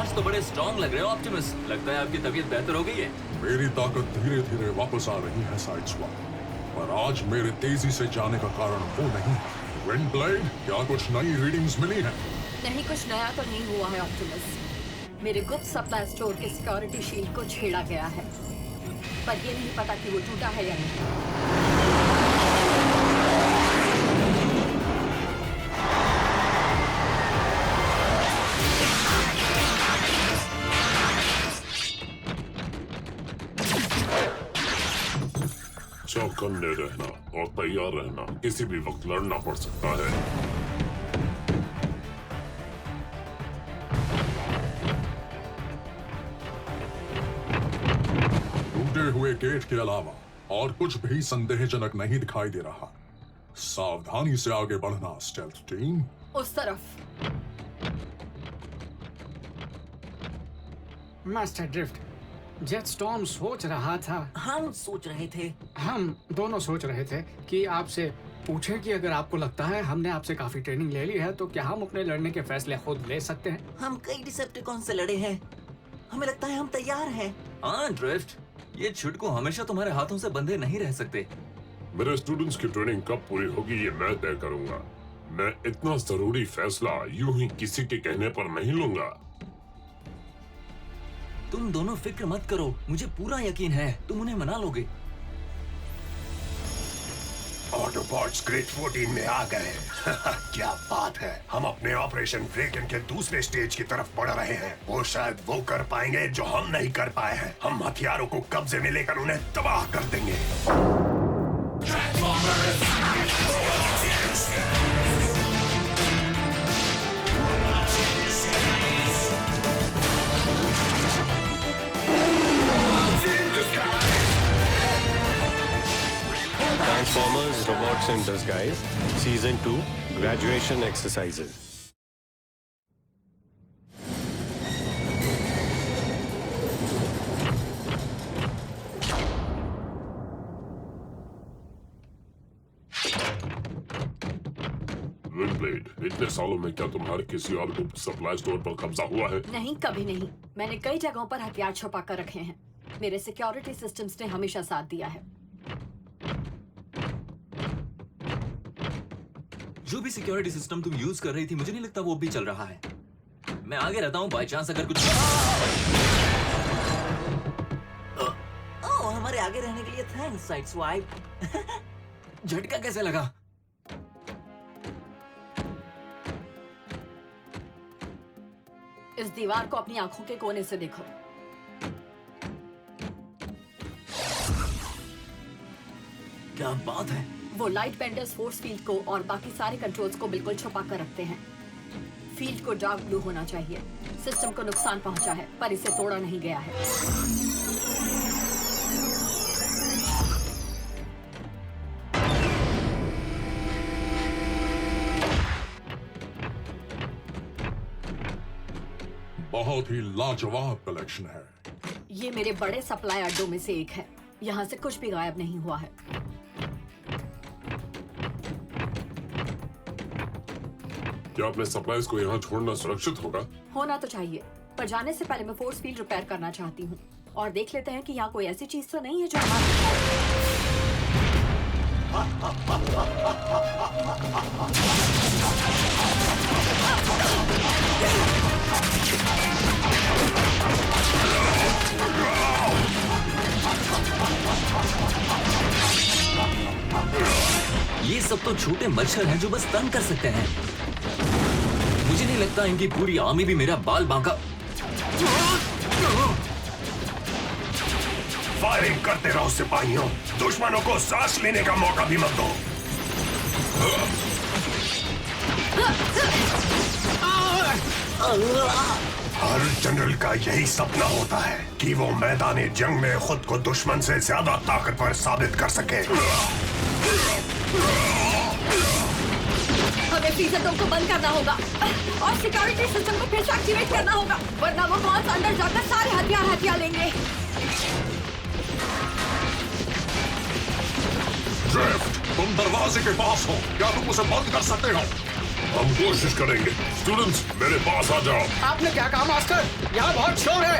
आज तो बड़े स्ट्रॉन्ग लग रहे हो ऑप्टिमस। लगता है आपकी तबीयत बेहतर हो गई है। मेरी ताकत धीरे धीरे वापस आ रही है साइड स्वैप, पर आज मेरे तेजी से जाने का कारण वो नहीं है। विंड ब्लेड, क्या कुछ नई रीडिंग्स मिली है? नहीं, कुछ नया तो नहीं हुआ है ऑप्टिमस। मेरे गुप्त सप्लाई स्टोर के सिक्योरिटी शील्ड को छेड़ा गया है, पर ये नहीं पता कि वो टूटा है या नहीं। चौकन्ने रहना और तैयार रहना, किसी भी वक्त लड़ना पड़ सकता है। टूटे हुए गेट के अलावा और कुछ भी संदेहजनक नहीं दिखाई दे रहा। सावधानी से आगे बढ़ना स्टेल्थ टीम। उस तरफ। मास्टर ड्रिफ्ट, जेट स्टॉर्म सोच रहा था, हम सोच रहे थे, हम दोनों सोच रहे थे कि आपसे पूछे कि अगर आपको लगता है हमने आपसे काफी ट्रेनिंग ले ली है तो क्या हम अपने लड़ने के फैसले खुद ले सकते हैं। हम कई डिसेप्टिकॉन से लड़े हैं, हमें लगता है हम तैयार हैं। हाँ ड्रिफ्ट, ये छुटकू हमेशा तुम्हारे हाथों से बंधे नहीं रह सकते। मेरे स्टूडेंट्स की ट्रेनिंग कब पूरी होगी ये मैं तय करूंगा। मैं इतना जरूरी फैसला यूं ही किसी के कहने पर नहीं लूंगा। तुम दोनों फिक्र मत करो, मुझे पूरा यकीन है तुम उन्हें मना लोगे। ऑटोबॉट्स ग्रेड 14 में आ गए। क्या बात है, हम अपने ऑपरेशन ब्रेक-इन के दूसरे स्टेज की तरफ बढ़ रहे हैं। वो शायद वो कर पाएंगे जो हम नहीं कर पाए हैं। हम हथियारों को कब्जे में लेकर उन्हें तबाह कर देंगे। Transformers Robots in Disguise Season 2 Graduation Exercises. विंडब्लेड, इतने सालों में क्या तुम्हारे किसी और गुप्त सप्लाई स्टोर पर कब्जा हुआ है? नहीं, कभी नहीं। मैंने कई जगहों पर हथियार छुपा कर रखे हैं। मेरे सिक्योरिटी सिस्टम्स ने हमेशा साथ दिया है। जो भी सिक्योरिटी सिस्टम तुम यूज कर रही थी, मुझे नहीं लगता वो भी चल रहा है। मैं आगे रहता हूँ, बाय चांस अगर कुछ। ओह, हमारे आगे रहने के लिए थैंक्स साइड स्वाइप। झटका कैसे लगा? इस दीवार को अपनी आंखों के कोने से देखो। क्या बात है? वो लाइट बेंडर्स फोर्स फील्ड को और बाकी सारे कंट्रोल्स को बिल्कुल छुपा कर रखते हैं। फील्ड को डार्क ब्लू होना चाहिए। सिस्टम को नुकसान पहुंचा है, पर इसे तोड़ा नहीं गया है। बहुत ही लाजवाब कलेक्शन है। ये मेरे बड़े सप्लाई अड्डों में से एक है। यहाँ से कुछ भी गायब नहीं हुआ है। क्या अपने सप्लाईज को यहाँ छोड़ना सुरक्षित होगा? होना तो चाहिए, पर जाने से पहले मैं फोर्स फील्ड रिपेयर करना चाहती हूँ और देख लेते हैं कि यहाँ कोई ऐसी चीज तो नहीं है जो ये सब तो छोटे मच्छर हैं जो बस तंग कर सकते हैं। मुझे नहीं लगता इनकी पूरी आर्मी भी मेरा बाल बांका। फायरिंग करते रहो सिपाहियों, दुश्मनों को सांस लेने का मौका भी मत दो। हर जनरल का यही सपना होता है कि वो मैदानी जंग में खुद को दुश्मन से ज्यादा ताकतवर साबित कर सके। हमें फ्रीजर डोर को बंद करना होगा और सिक्योरिटी सिस्टम को फिर से एक्टिवेट करना होगा, वरना वो मॉन्स अंदर जाकर सारे हथियार लेंगे। ड्रिफ्ट, तुम दरवाजे के पास हो, क्या तुम उसे बंद कर सकते हो? हम कोशिश करेंगे। स्टूडेंट्स मेरे पास आ जाओ। आपने क्या कहा मास्टर? यहाँ बहुत शोर है।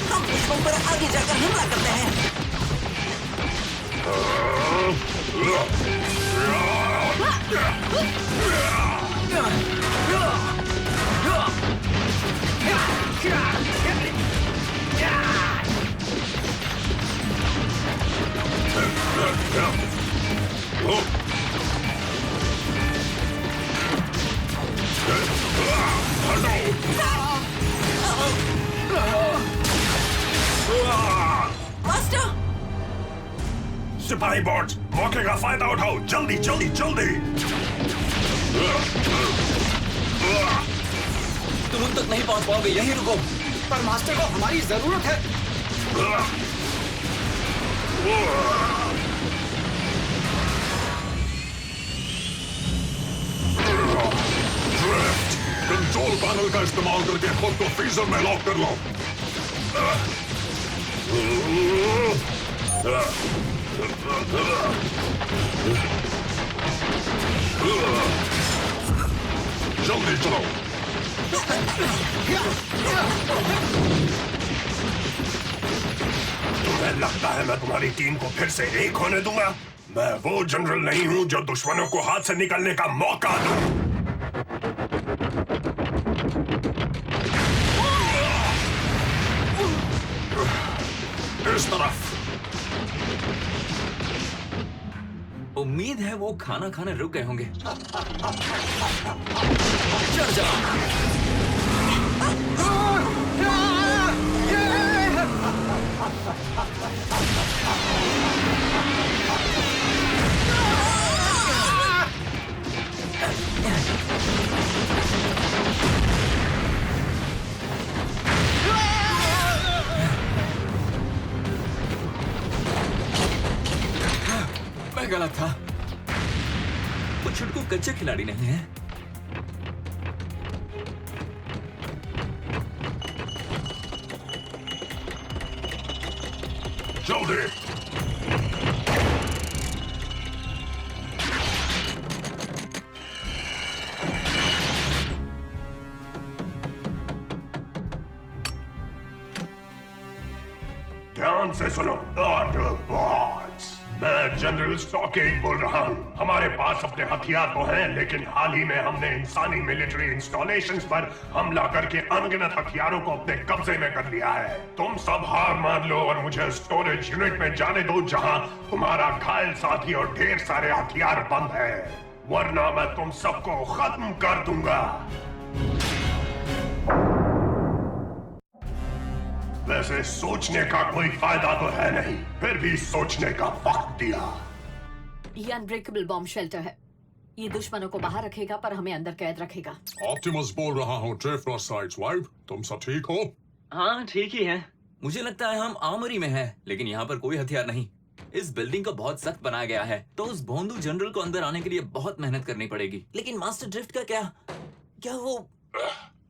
हम दुश्मन पर आगे जाकर हमला करते हैं। मास्टर, सिपाही बॉट्स, मौके का फायदा उठाओ। जल्दी जल्दी जल्दी। तुम उन तक नहीं पहुंच पाओगे, यहीं रुको। पर मास्टर को हमारी जरूरत है। कंट्रोल पैनल का इस्तेमाल करके खुद को फ्रीजर में लॉक कर लो। जल्दी चलो। तुम्हें लगता है मैं तुम्हारी टीम को फिर से एक होने दूंगा? मैं वो जनरल नहीं हूं जो दुश्मनों को हाथ से निकलने का मौका दूं। इस तरफ। उम्मीद है वो खाना खाने रुक गए होंगे। चढ़ जाओ। मैं गलत था। वो छुटकू कच्चे खिलाड़ी नहीं है। जल्दी। ध्यान से सुनो ऑटोबॉट्स। मैं जनरल स्टॉकेज बोल रहा हूँ। हमारे पास अपने हथियार तो हैं, लेकिन हाल ही में हमने इंसानी मिलिट्री इंस्टॉलेशंस पर हमला करके अनगिनत हथियारों को अपने कब्जे में कर लिया है। तुम सब हार मान लो और मुझे स्टोरेज यूनिट में जाने दो, जहाँ तुम्हारा घायल साथी और ढेर सारे हथियार बंद है, वरना मैं तुम सबको खत्म कर दूंगा। वैसे सोचने का कोई फायदा तो है नहीं, फिर भी सोचने का वक्त दिया। ये अनब्रेकेबल बॉम्ब शेल्टर है। ये दुश्मनों को बाहर रखेगा पर हमें अंदर कैद रखेगा। ऑप्टिमस बोल रहा हूँ, ड्रिफ्ट साइडस्वाइप, तुम सब ठीक हो? हाँ ठीक ही है। मुझे लगता है हम आर्मरी में हैं, लेकिन यहाँ पर कोई हथियार नहीं। इस बिल्डिंग को बहुत सख्त बनाया गया है, तो उस भोंदू जनरल को अंदर आने के लिए बहुत मेहनत करनी पड़ेगी। लेकिन मास्टर ड्रिफ्ट का क्या वो?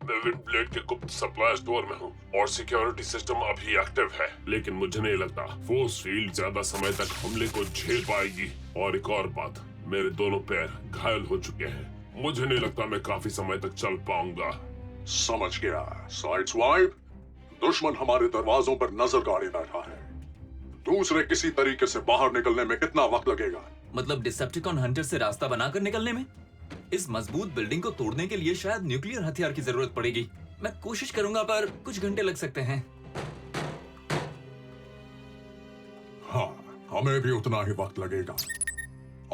मैं विंडब्लेड के गुप्त सप्लाई स्टोर में हूँ और सिक्योरिटी सिस्टम अभी एक्टिव है, लेकिन मुझे नहीं लगता फोर्स फील्ड ज्यादा समय तक हमले को झेल पाएगी। और एक और बात, मेरे दोनों पैर घायल हो चुके हैं। मुझे नहीं लगता मैं काफी समय तक चल पाऊंगा। समझ गया। साइडस्वाइप, दुश्मन हमारे दरवाजों पर नजर गाड़े बैठा है। दूसरे किसी तरीके से बाहर निकलने में कितना वक्त लगेगा? मतलब डिसेप्टिकॉन हंटर से रास्ता बनाकर निकलने में? इस मजबूत बिल्डिंग को तोड़ने के लिए शायद न्यूक्लियर हथियार की जरूरत पड़ेगी। मैं कोशिश करूंगा, पर कुछ घंटे लग सकते हैं। हाँ, हमें भी उतना ही वक्त लगेगा।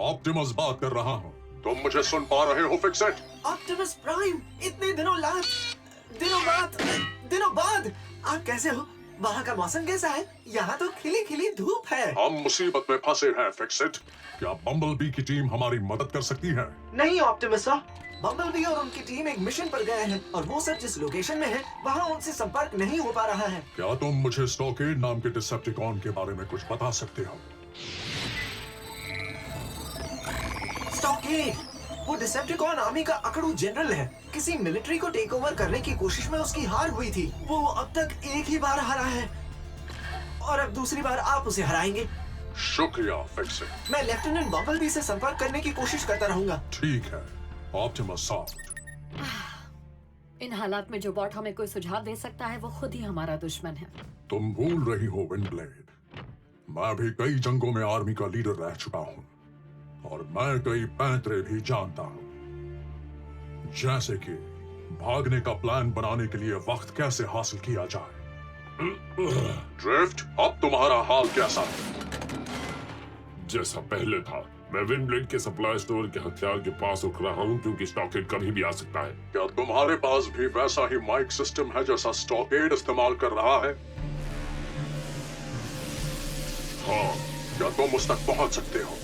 ऑप्टिमस बात कर रहा हूँ, तुम मुझे सुन पा रहे हो? फिक्सेट। ऑप्टिमस प्राइम, इतने दिनों बाद आप कैसे हो? वहाँ का मौसम कैसा है? यहाँ तो खिली खिली धूप है। हम मुसीबत में फंसे हैं फिक्सेट। क्या बम्बलबी की टीम हमारी मदद कर सकती है? नहीं ऑप्टिमस, बम्बलबी और उनकी टीम एक मिशन पर गए हैं और वो सब जिस लोकेशन में है वहाँ उनसे संपर्क नहीं हो पा रहा है। क्या तुम मुझे स्टॉकेड नाम के डिसेप्टिकॉन के बारे में कुछ बता सकते हो? स्टॉकेड, वो डिसेप्टिकॉन आर्मी का अकड़ू जनरल है। किसी मिलिट्री को टेक ओवर करने की कोशिश में उसकी हार हुई थी। वो अब तक एक ही बार हारा है और अब दूसरी बार आप उसे हराएंगे। शुक्रिया फिक्सेट। मैं लेफ्टिनेंट बम्बलबी से संपर्क करने की कोशिश करता रहूंगा। ठीक है, ऑप्टिमस साउंड। इन हालात में जो बॉट हमें कोई सुझाव दे सकता है वो खुद ही हमारा दुश्मन है। तुम भूल रही हो विंडब्लेड, मैं भी कई जंगों में आर्मी का लीडर रह चुका हूं और मैं कई पैंतरे भी जानता हूं, जैसे कि भागने का प्लान बनाने के लिए वक्त कैसे हासिल किया जाए। ड्रिफ्ट, अब तुम्हारा हाल कैसा है? जैसा पहले था। मैं विंडब्लेड के सप्लाई स्टोर के हथियार के पास रुक रहा हूँ क्योंकि स्टॉकेड कभी भी आ सकता है। क्या तुम्हारे पास भी वैसा ही माइक सिस्टम है जैसा स्टॉकेड इस्तेमाल कर रहा है? हाँ। क्या तुम उस तक पहुंच सकते हो?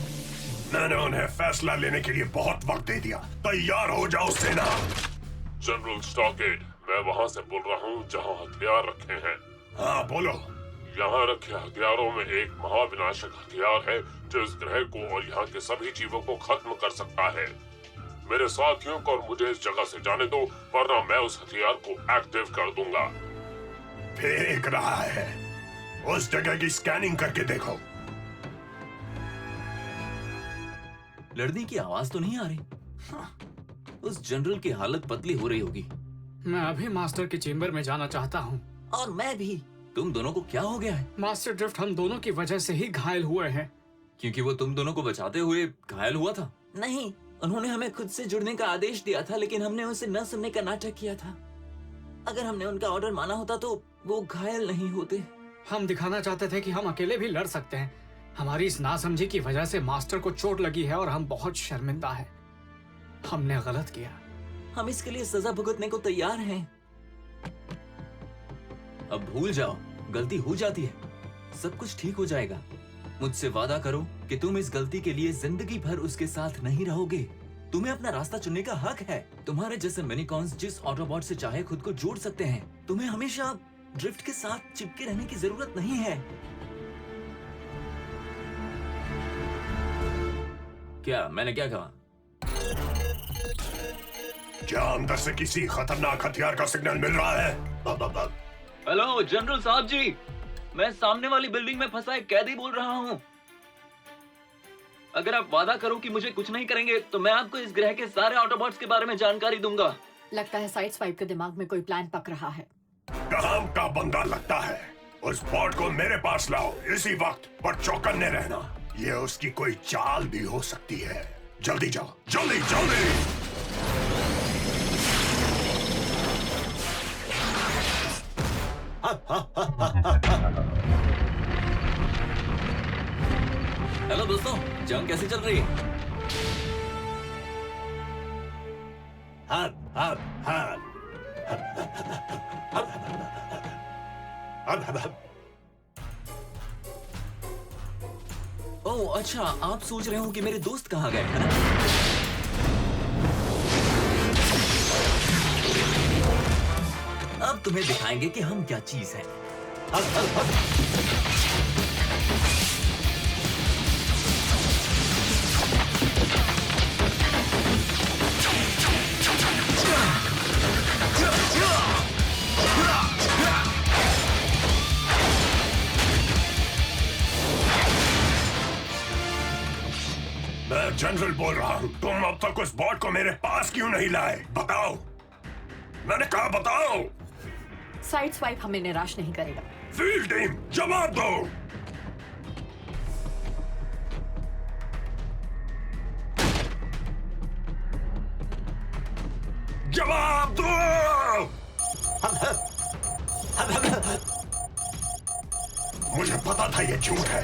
मैंने उन्हें फैसला लेने के लिए बहुत वक्त दे दिया। तैयार हो जाओ सेना। जनरल स्टॉकेड, मैं वहाँ से बोल रहा हूँ जहाँ हथियार रखे हैं। हाँ बोलो। यहाँ रखे हथियारों में एक महाविनाशक हथियार है जो इस ग्रह को और यहाँ के सभी जीवों को खत्म कर सकता है। मेरे साथियों को और मुझे इस जगह से जाने दो, वरना मैं उस हथियार को एक्टिव कर दूंगा। फेंक रहा है। उस जगह की स्कैनिंग करके देखो। लड़ने की आवाज तो नहीं आ रही। हाँ, उस जनरल की हालत पतली हो रही होगी। मैं अभी मास्टर के चेम्बर में जाना चाहता हूँ। और मैं भी। तुम दोनों को क्या हो गया है? मास्टर ड्रिफ्ट हम दोनों की वजह से ही घायल हुए हैं। क्योंकि वो तुम दोनों को बचाते हुए घायल हुआ था? नहीं, उन्होंने हमें खुद से जुड़ने का आदेश दिया था, लेकिन हमने उसे न सुनने का नाटक किया था। अगर हमने उनका ऑर्डर माना होता तो वो घायल नहीं होते। हम दिखाना चाहते थे कि हम अकेले भी लड़ सकते हैं। हमारी इस नासमझी की वजह से मास्टर को चोट लगी है और हम बहुत शर्मिंदा हैं। हमने गलत किया। हम इसके लिए सजा भुगतने को तैयार हैं। अब भूल जाओ, गलती हो जाती है, सब कुछ ठीक हो जाएगा। मुझसे वादा करो कि तुम इस गलती के लिए जिंदगी भर उसके साथ नहीं रहोगे। तुम्हें अपना रास्ता चुनने का हक है। तुम्हारे जैसे मिनिकॉन्स जिस ऑटोबॉट से चाहे खुद को जोड़ सकते हैं। तुम्हें हमेशा ड्रिफ्ट के साथ चिपके रहने की जरूरत नहीं है। क्या मैंने क्या कहा? क्या अंदर से किसी खतरनाक हथियार का सिग्नल मिल रहा है? हेलो जनरल साहब जी, मैं सामने वाली बिल्डिंग में फंसा एक कैदी बोल रहा हूँ। अगर आप वादा करो कि मुझे कुछ नहीं करेंगे तो मैं आपको इस ग्रह के सारे ऑटोबॉट्स के बारे में जानकारी दूंगा। लगता है साइड स्वाइप के दिमाग में कोई प्लान पक रहा है। काम का बंदा लगता है। उस बॉट को मेरे पास लाओ इसी वक्त, पर चौकन्ने रहना। ये उसकी कोई चाल भी हो सकती है। जल्दी जाओ, जल्दी जल्दी। हेलो दोस्तों, जंग कैसी चल रही है? ओह अच्छा, आप सोच रहे हो कि मेरे दोस्त कहाँ गए, है ना? अब तुम्हें दिखाएंगे कि हम क्या चीज हैं। मैं जनरल बोल रहा हूँ। तुम अब तक उस बॉट को मेरे पास क्यों नहीं लाए? बताओ, मैंने कहा बताओ। साइड स्वाइप हमें निराश नहीं करेगा। फील्ड टीम जवाब दो। जवाब दो। मुझे पता था ये झूठ है।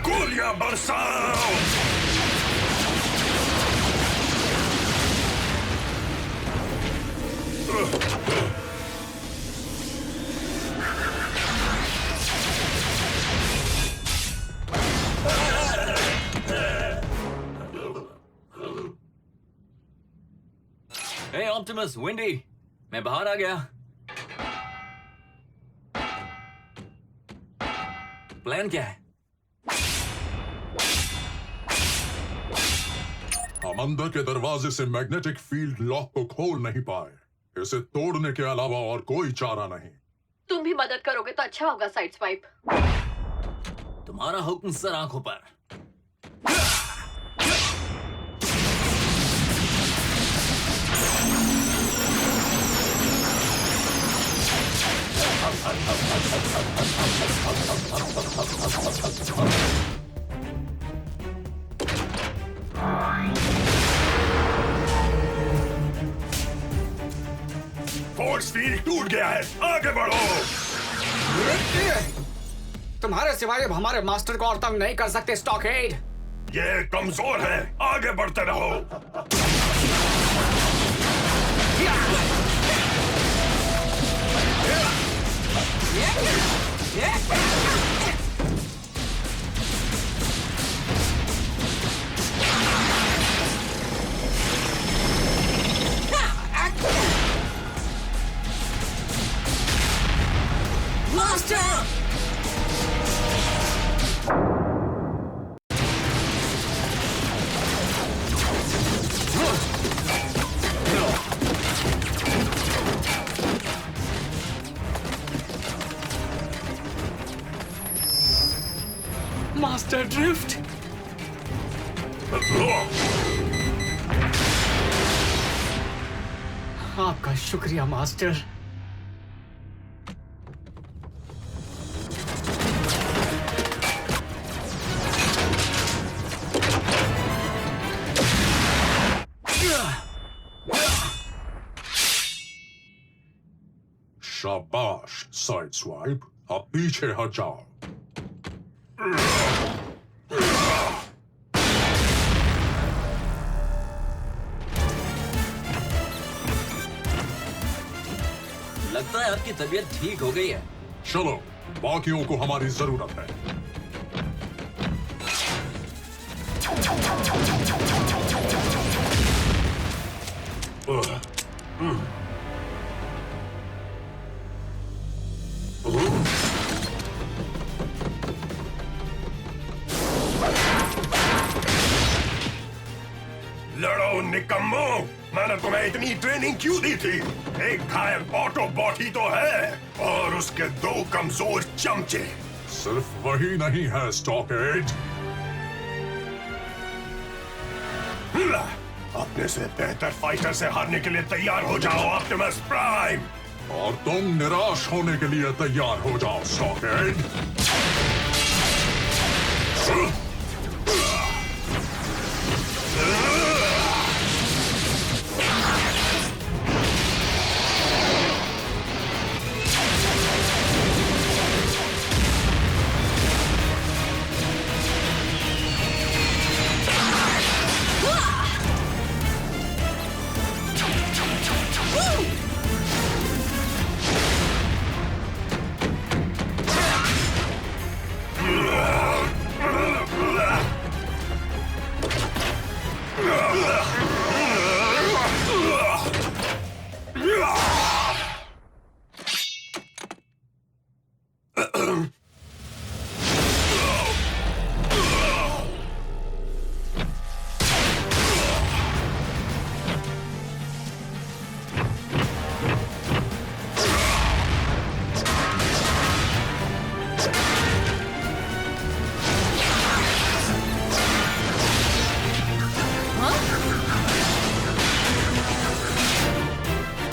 गोलियां बरसाओ। हे ऑप्टिमस, विंडी, मैं बाहर आ गया। प्लान क्या है? हम अंदर के दरवाजे से मैग्नेटिक फील्ड लॉक को खोल नहीं पाए। इसे तोड़ने के अलावा और कोई चारा नहीं। तुम भी मदद करोगे तो अच्छा होगा साइड स्वाइप। तुम्हारा हुक्म सर आंखों पर। फोर्स फील्ड टूट गया है, आगे बढ़ो। तुम्हारे सिवाय अब हमारे मास्टर को और तंग नहीं कर सकते स्टॉकहेड। ये कमजोर है, आगे बढ़ते रहो। Master drift. आपका शुक्रिया मास्टर। शाबाश साइड स्वाइप, अब पीछे हट जाओ। लगता है आपकी तबीयत ठीक हो गई है। चलो, बाकियों को हमारी जरूरत है। लड़ो निकम्मो, मैंने तुम्हें इतनी ट्रेनिंग क्यों दी थी? एक घायल ऑटोबॉट ही तो है और उसके 2 कमजोर चमचे। सिर्फ वही नहीं है स्टॉकहेड, अपने से बेहतर फाइटर से हारने के लिए तैयार हो जाओ ऑप्टिमस प्राइम। और तुम निराश होने के लिए तैयार हो जाओ स्टॉकहेड।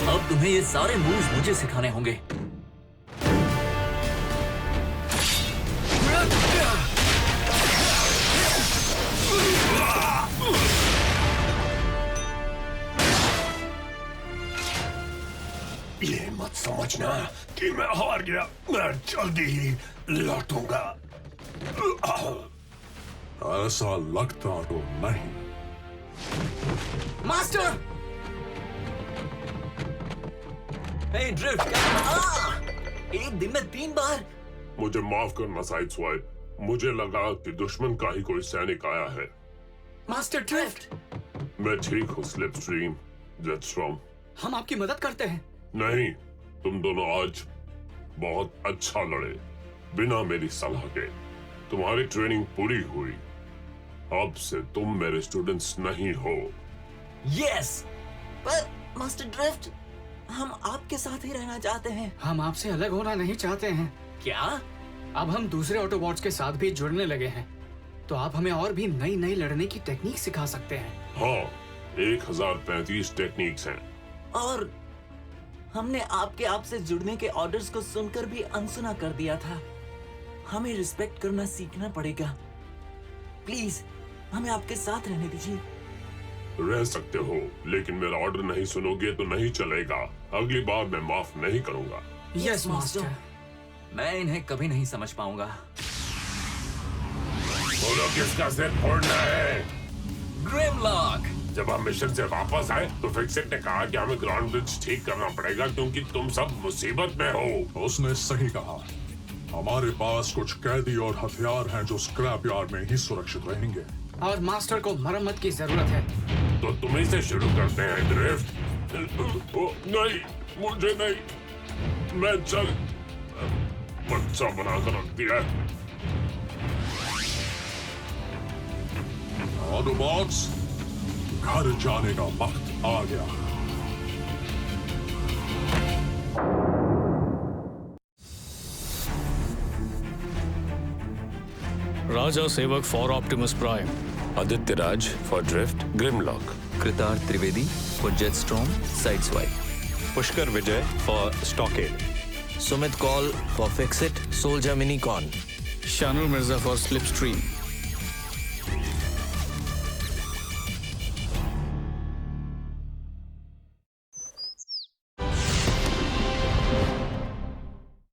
अब तुम्हें ये सारे मूव्स मुझे सिखाने होंगे। ये मत समझना कि मैं हार गया, मैं जल्दी ही लौटूंगा। ऐसा लगता तो नहीं। मास्टर! हे ड्रिफ्ट, एक दिन में 3 बार। मुझे माफ करना साइड स्वाइप, मुझे लगा कि दुश्मन का ही कोई सैनिक आया है। मास्टर ड्रिफ्ट, मैं ठीक हूँ स्लिप स्ट्रीम, जेटस्टॉर्म। हम आपकी मदद करते हैं। नहीं, तुम दोनों आज बहुत अच्छा लड़े बिना मेरी सलाह के। तुम्हारी ट्रेनिंग पूरी हुई, अब से तुम मेरे स्टूडेंट्स नहीं हो। यस, पर मास्टर ड्रिफ्ट, हम आपके साथ ही रहना चाहते हैं। हम आपसे अलग होना नहीं चाहते हैं। क्या? अब हम दूसरे ऑटोबॉट्स के साथ भी जुड़ने लगे हैं, तो आप हमें और भी नई नई लड़ने की टेक्निक सिखा सकते हैं। हाँ, 1035 टेक्निक्स हैं। और हमने आपसे जुड़ने के ऑर्डर्स को सुनकर भी अनसुना कर दिया था। हमें रिस्पेक्ट करना सीखना पड़ेगा। प्लीज हमें आपके साथ रहने दीजिए। रह सकते हो, लेकिन मेरा ऑर्डर नहीं सुनोगे तो नहीं चलेगा। अगली बार मैं माफ नहीं करूंगा। Yes master. मैं इन्हें कभी नहीं समझ पाऊंगा। बोलो किसका सिर फोड़ना है? ग्रिमलॉक। जब हम मिशन से वापस आए तो फिक्सेट ने कहा कि हमें ग्राउंड ब्रिज ठीक करना पड़ेगा क्योंकि तुम सब मुसीबत में हो। उसने सही कहा। हमारे पास कुछ कैदी और हथियार हैं जो स्क्रैप यार्ड में ही सुरक्षित रहेंगे। और मास्टर को मरम्मत की जरूरत है। तो तुम्ही से शुरू करते हैं ड्रिफ्ट। ओ, नहीं, मुझे नहीं। मैं चल बच्चा बनाकर रख दिया। ऑटोबॉट्स, घर जाने का वक्त आ गया। Raja Sevak for Optimus Prime. Aditya Raj for Drift, Grimlock. कृतार Trivedi for Jetstorm, Sideswipe. Pushkar Vijay for Stockade. Sumit Kaul for Fixit, Soldier Minicon. Shanul Mirza for Slipstream.